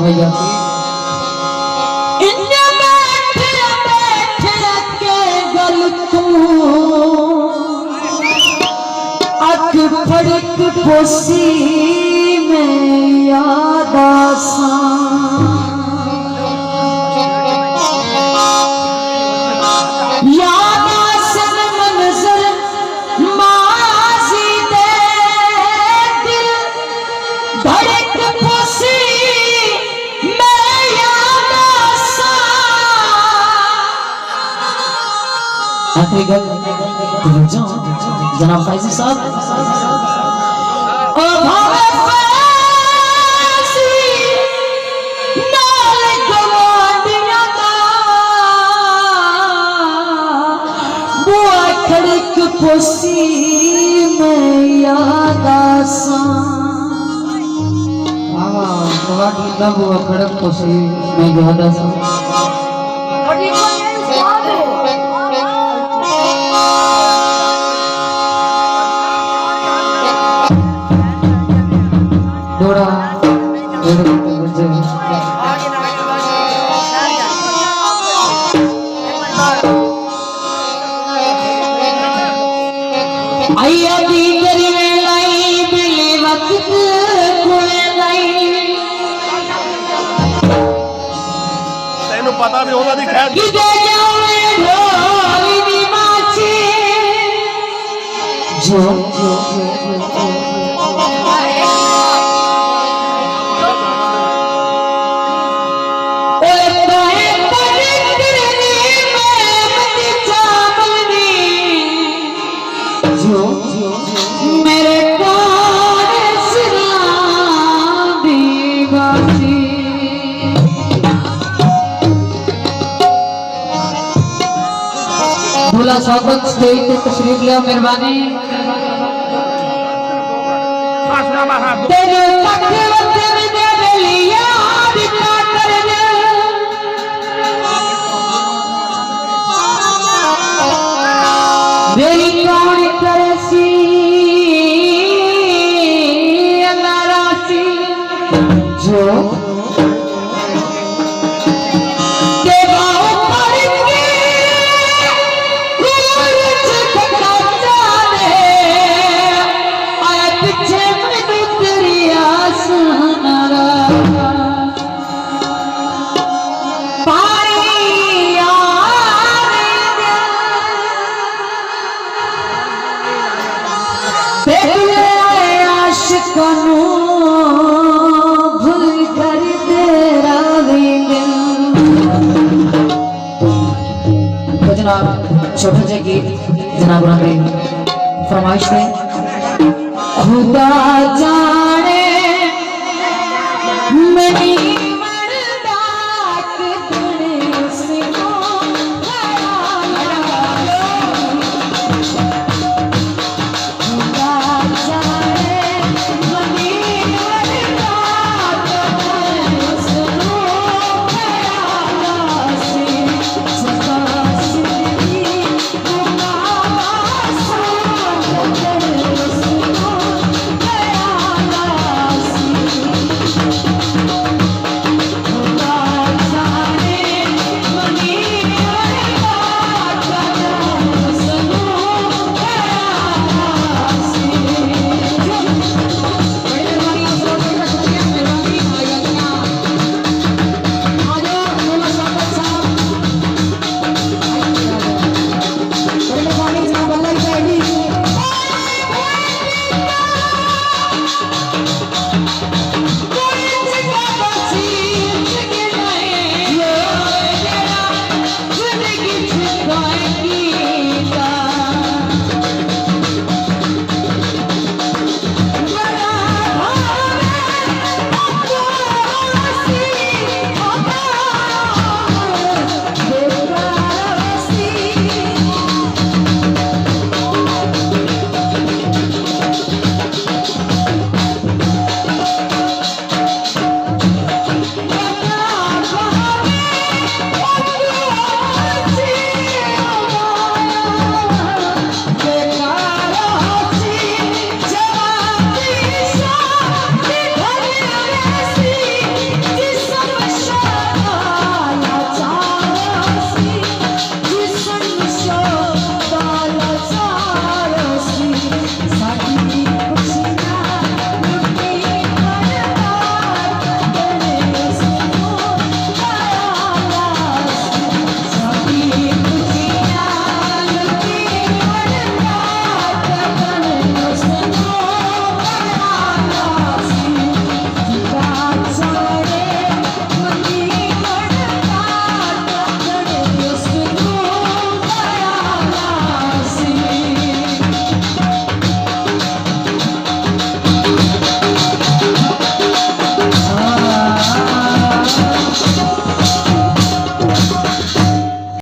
भैया फड़क पोसी में याद आसन मंजर माजी दे दिल धड़क पोसी में याद आखिरी गल जनाब फैजी साहब पोसी में याद बुआ खड़क पोसी में याद थोड़ा आया दी करी लाई बिले वक्त कोले लाई तेनु पता भी होगा दी खैर कि दे जावे ढोली दी माची जो मेरे भोला स्वागत स्टेज पे तशरीफ लिया मेहरबानी तेरे तक वतन दे लिया बिता करने मेरी कौन तरसी नारासी जो भूल कर तेरा तो जनाब छोटे से गीत जनाब फरमाइश में खुदा जा